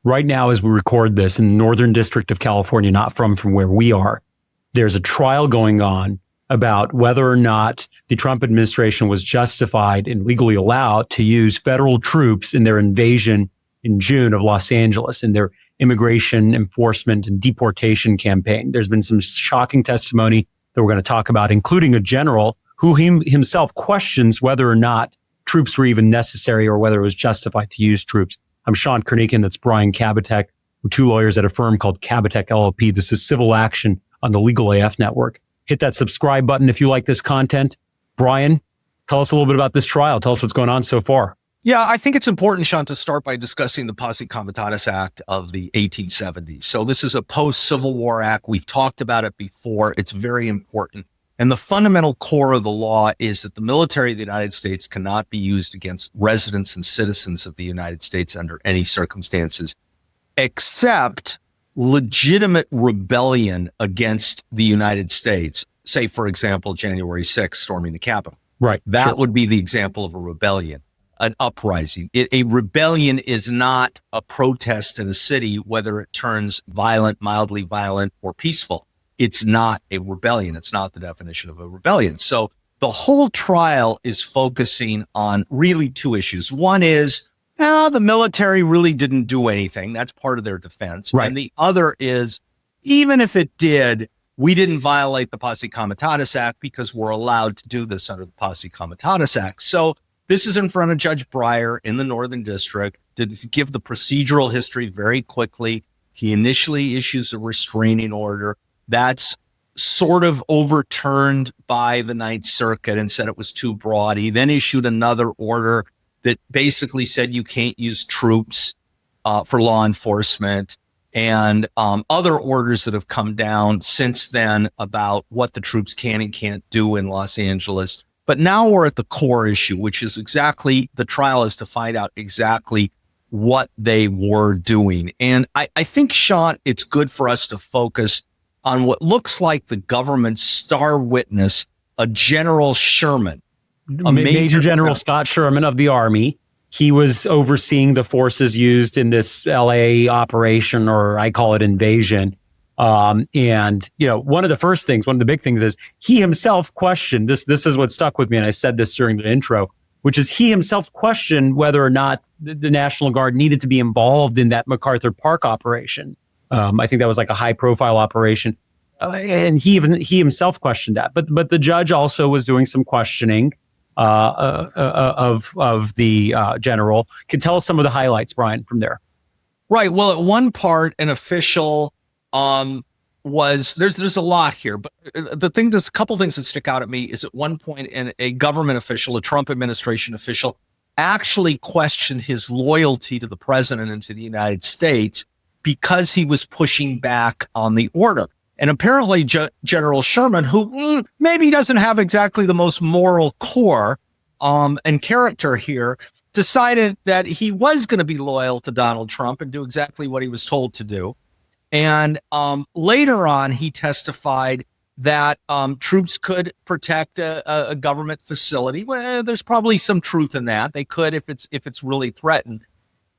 right now as we record this in the Northern District of California, not from where we are, there's a trial going on about whether or not the Trump administration was justified and legally allowed to use federal troops in their invasion in June of Los Angeles in their immigration enforcement and deportation campaign. There's been some shocking testimony that we're going to talk about, including a general who himself questions whether or not troops were even necessary or whether it was justified to use troops. I'm Shant Karnikian. That's Brian Kabateck. We're two lawyers at a firm called Kabateck LLP. This is Civil Action on the Legal AF Network. Hit that subscribe button if you like this content. Brian, tell us a little bit about this trial. Tell us what's going on so far. Yeah, I think it's important, Sean, to start by discussing the Posse Comitatus Act of the 1870s. So this is a post-Civil War act. We've talked about it before. It's very important. And the fundamental core of the law is that the military of the United States cannot be used against residents and citizens of the United States under any circumstances, except legitimate rebellion against the United States. Say, for example, January 6th, storming the Capitol. Right. That would be the example of a rebellion, an uprising. A rebellion is not a protest in a city, whether it turns violent, mildly violent, or peaceful. It's not a rebellion. It's not the definition of a rebellion. So the whole trial is focusing on really two issues. One is, the military really didn't do anything. That's part of their defense. Right. And the other is, even if it did, we didn't violate the Posse Comitatus Act because we're allowed to do this under the Posse Comitatus Act. So this is in front of Judge Breyer in the Northern District. To give the procedural history very quickly, he initially issues a restraining order. That's sort of overturned by the Ninth Circuit and said it was too broad. He then issued another order that basically said you can't use troops for law enforcement, and other orders that have come down since then about what the troops can and can't do in Los Angeles. But now we're at the core issue, which is exactly, the trial is to find out exactly what they were doing. And I think, Sean, it's good for us to focus on what looks like the government's star witness, a General Sherman, a Major General Scott Sherman of the Army. He was overseeing the forces used in this LA operation, or I call it invasion. And, one of the big things is he himself questioned this. This is what stuck with me. And I said this during the intro, which is he himself questioned whether or not the National Guard needed to be involved in that MacArthur Park operation. I think that was like a high profile operation. And he himself questioned that. But the judge also was doing some questioning of the general. Can tell us some of the highlights, Brian, from there. Right. Well, at one part, an official there's a lot here, but there's a couple things that stick out at me is at one point a government official, a Trump administration official, actually questioned his loyalty to the president and to the United States because he was pushing back on the order. And apparently General Sherman, who maybe doesn't have exactly the most moral core and character here, decided that he was going to be loyal to Donald Trump and do exactly what he was told to do. And later on, he testified that troops could protect a government facility. Well, there's probably some truth in that. They could if it's really threatened.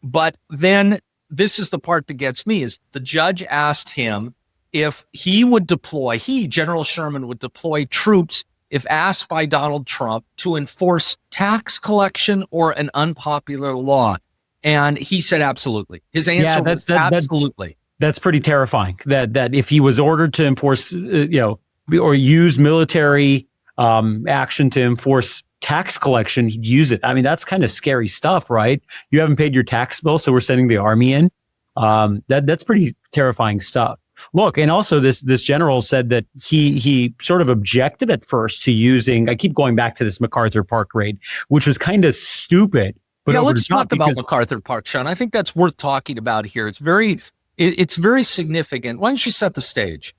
But then this is the part that gets me, is the judge asked him if General Sherman would deploy troops if asked by Donald Trump to enforce tax collection or an unpopular law. And he said absolutely. His answer was absolutely. That's pretty terrifying. That if he was ordered to enforce, or use military action to enforce tax collection, he'd use it. I mean, that's kind of scary stuff, right? You haven't paid your tax bill, so we're sending the army in. That's pretty terrifying stuff. Look, and also this general said that he sort of objected at first to using, I keep going back to this MacArthur Park raid, which was kind of stupid. But yeah, let's talk about MacArthur Park, Sean. I think that's worth talking about here. It's very significant. Why don't you set the stage?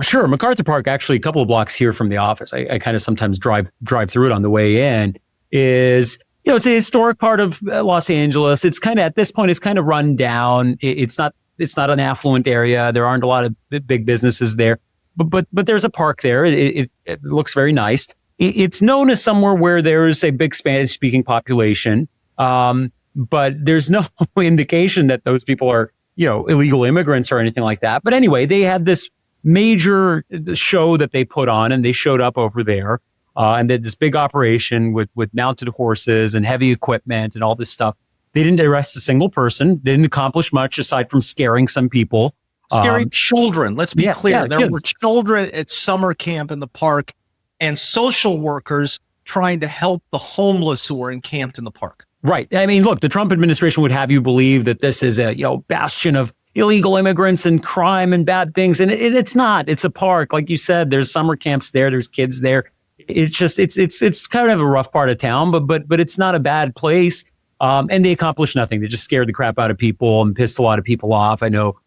Sure. MacArthur Park, actually a couple of blocks here from the office. I kind of sometimes drive through it on the way in. Is, it's a historic part of Los Angeles. It's kind of, at this point, it's kind of run down. It's not an affluent area. There aren't a lot of big businesses there, but there's a park there. It looks very nice. It's known as somewhere where there's a big Spanish speaking population. But there's no indication that those people are illegal immigrants or anything like that. But anyway, they had this major show that they put on, and they showed up over there, and did this big operation with mounted horses and heavy equipment and all this stuff. They didn't arrest a single person. They didn't accomplish much aside from scaring some people. Scaring children. Let's be clear. There kids. were children at summer camp in the park and social workers trying to help the homeless who were encamped in the park. Right. I mean, look, the Trump administration would have you believe that this is a bastion of illegal immigrants and crime and bad things, and it's not. It's a park, like you said. There's summer camps there. There's kids there. It's just it's kind of a rough part of town, but it's not a bad place. And they accomplished nothing. They just scared the crap out of people and pissed a lot of people off. I know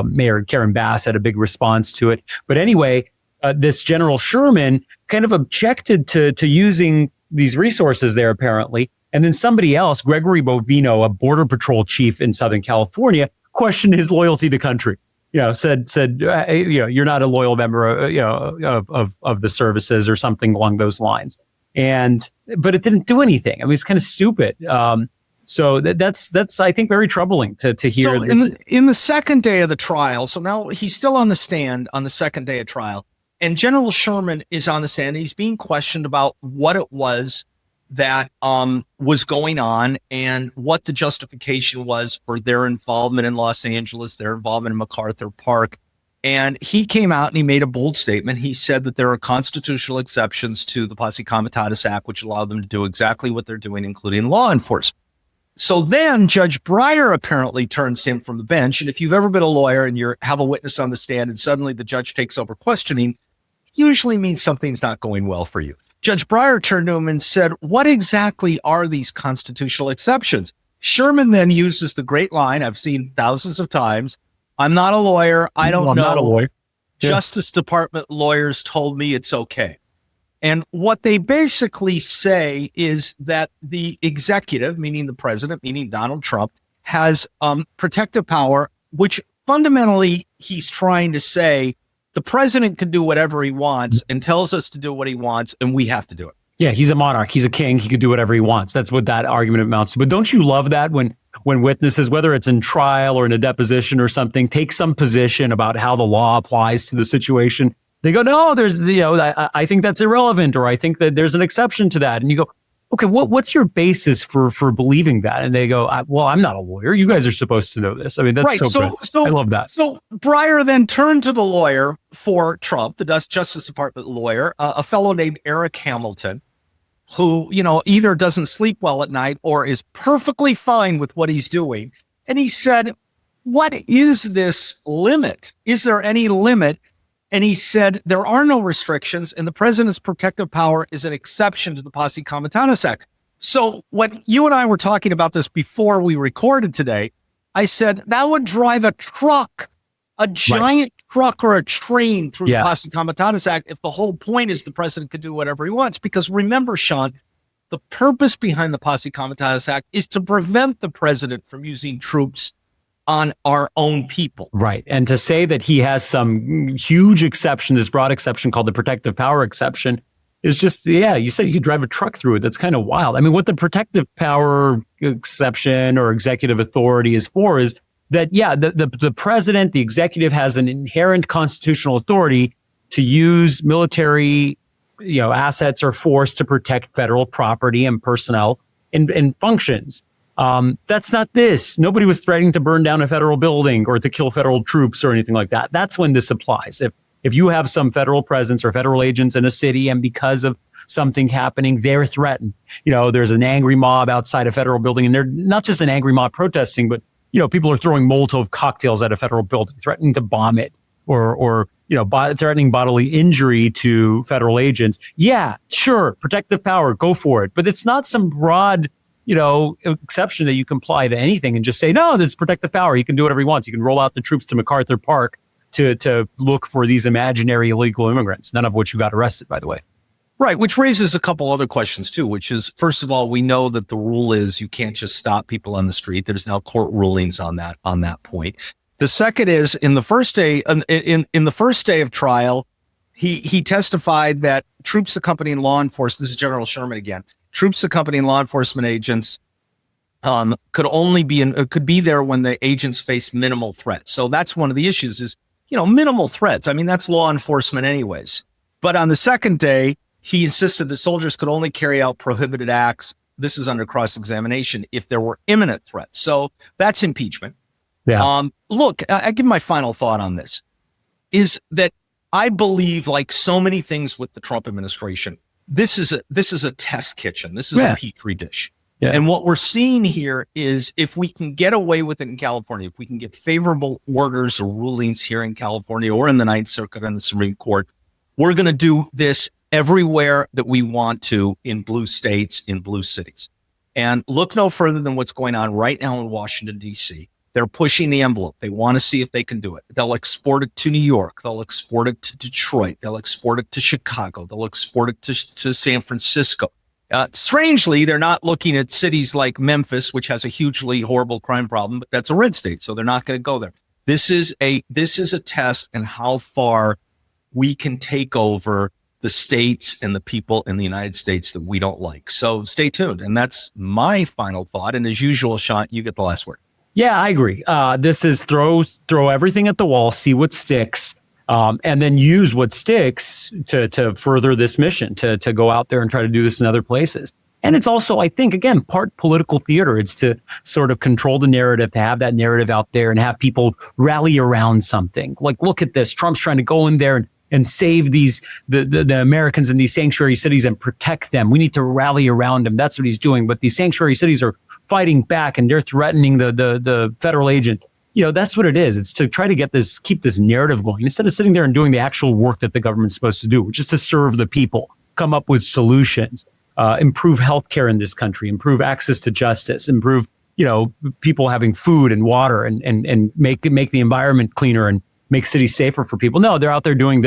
Mayor Karen Bass had a big response to it. But anyway, this General Sherman kind of objected to using these resources there, apparently. And then somebody else, Gregory Bovino, a border patrol chief in Southern California, questioned his loyalty to country. Said you're not a loyal member of the services or something along those lines. But it didn't do anything. I mean, it's kind of stupid. So that's I think very troubling to hear. So in the second day of the trial, so now he's still on the stand on the second day of trial, and General Sherman is on the stand. And he's being questioned about what it was that was going on and what the justification was for their involvement in Los Angeles, their involvement in MacArthur Park. And he came out and he made a bold statement. He said that there are constitutional exceptions to the Posse Comitatus Act, which allow them to do exactly what they're doing, including law enforcement. So then Judge Breyer apparently turns him from the bench. And if you've ever been a lawyer and you have a witness on the stand and suddenly the judge takes over questioning, usually means something's not going well for you. Judge Breyer turned to him and said, what exactly are these constitutional exceptions? Sherman then uses the great line I've seen thousands of times. I'm not a lawyer. I don't know. I'm not a lawyer. Justice Department lawyers told me it's okay. And what they basically say is that the executive, meaning the president, meaning Donald Trump, has protective power, which fundamentally he's trying to say the president can do whatever he wants and tells us to do what he wants, and we have to do it. Yeah, he's a monarch. He's a king. He could do whatever he wants. That's what that argument amounts to. But don't you love that when witnesses, whether it's in trial or in a deposition or something, take some position about how the law applies to the situation? They go, no, there's, I think that's irrelevant, or I think that there's an exception to that. And you go, okay, what's your basis for believing that? And they go, well, I'm not a lawyer. You guys are supposed to know this. I mean, that's right. So good. I love that. So Breyer then turned to the lawyer for Trump, the Justice Department lawyer, a fellow named Eric Hamilton, who, either doesn't sleep well at night or is perfectly fine with what he's doing. And he said, what is this limit? Is there any limit? And he said, there are no restrictions, and the president's protective power is an exception to the Posse Comitatus Act. So when you and I were talking about this before we recorded today, I said that would drive a truck, a giant truck or a train through the Posse Comitatus Act if the whole point is the president could do whatever he wants. Because remember, Sean, the purpose behind the Posse Comitatus Act is to prevent the president from using troops on our own people. Right. And to say that he has some huge exception, this broad exception called the protective power exception, is just, you said you could drive a truck through it. That's kind of wild. I mean, what the protective power exception or executive authority is for is that, the president, the executive has an inherent constitutional authority to use military, assets or force to protect federal property and personnel and functions. That's not this. Nobody was threatening to burn down a federal building or to kill federal troops or anything like that. That's when this applies. If you have some federal presence or federal agents in a city and because of something happening, they're threatened. There's an angry mob outside a federal building, and they're not just an angry mob protesting, but, people are throwing Molotov cocktails at a federal building, threatening to bomb it or threatening bodily injury to federal agents. Yeah, sure. Protective power. Go for it. But it's not some broad exception that you can apply to anything and just say, no, that's protective power. He can do whatever he wants. He can roll out the troops to MacArthur Park to look for these imaginary illegal immigrants, none of which who got arrested, by the way. Right, which raises a couple other questions too, which is, first of all, we know that the rule is you can't just stop people on the street. There's now court rulings on that point. The second is in the first day of trial, he testified that troops accompanying law enforcement, this is General Sherman again, troops accompanying law enforcement agents could be there when the agents face minimal threats. So that's one of the issues is, minimal threats. I mean, that's law enforcement anyways. But on the second day, he insisted that soldiers could only carry out prohibited acts. This is under cross-examination if there were imminent threats. So that's impeachment. Yeah. Look, I give my final thought on this is that I believe, like so many things with the Trump administration, this is a test kitchen. This is a petri dish. Yeah. And what we're seeing here is if we can get away with it in California, if we can get favorable orders or rulings here in California or in the Ninth Circuit and the Supreme Court, we're going to do this everywhere that we want to in blue states, in blue cities. And look no further than what's going on right now in Washington, D.C. They're pushing the envelope. They want to see if they can do it. They'll export it to New York. They'll export it to Detroit. They'll export it to Chicago. They'll export it to San Francisco. Strangely, they're not looking at cities like Memphis, which has a hugely horrible crime problem, but that's a red state, so they're not going to go there. This is a test in how far we can take over the states and the people in the United States that we don't like. So stay tuned. And that's my final thought. And as usual, Shant, you get the last word. Yeah, I agree. This is throw everything at the wall, see what sticks. And then use what sticks to further this mission, to go out there and try to do this in other places. And it's also, I think, again, part political theater. It's to sort of control the narrative, to have that narrative out there and have people rally around something. Like, look at this. Trump's trying to go in there and save the Americans in these sanctuary cities and protect them. We need to rally around him. That's what he's doing. But these sanctuary cities are fighting back and they're threatening the federal agent. That's what it is. It's to try to keep this narrative going instead of sitting there and doing the actual work that the government's supposed to do, which is to serve the people, come up with solutions, improve healthcare in this country, improve access to justice, improve, people having food and water and make the environment cleaner and make cities safer for people. No, they're out there doing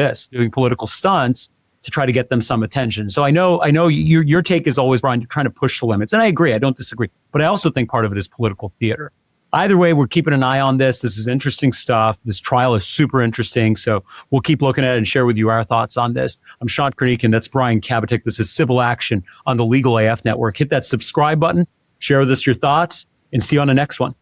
political stunts to try to get them some attention. So I know your take is always, Brian, you're trying to push the limits. And I agree. I don't disagree. But I also think part of it is political theater. Either way, we're keeping an eye on this. This is interesting stuff. This trial is super interesting. So we'll keep looking at it and share with you our thoughts on this. I'm Shant Karnikian. That's Brian Kabateck. This is Civil Action on the Legal AF Network. Hit that subscribe button. Share with us your thoughts and see you on the next one.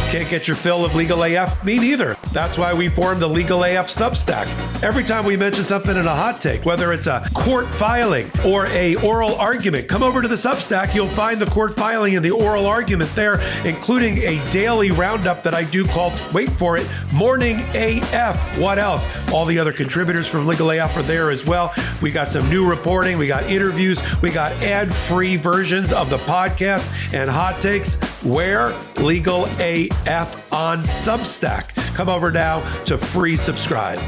Can't get your fill of Legal AF? Me neither. That's why we formed the Legal AF Substack. Every time we mention something in a hot take, whether it's a court filing or a oral argument, come over to the Substack. You'll find the court filing and the oral argument there, including a daily roundup that I do called, wait for it, Morning AF. What else? All the other contributors from Legal AF are there as well. We got some new reporting. We got interviews. We got ad-free versions of the podcast and hot takes. Where? Legal AF on Substack. Come over now to free subscribe.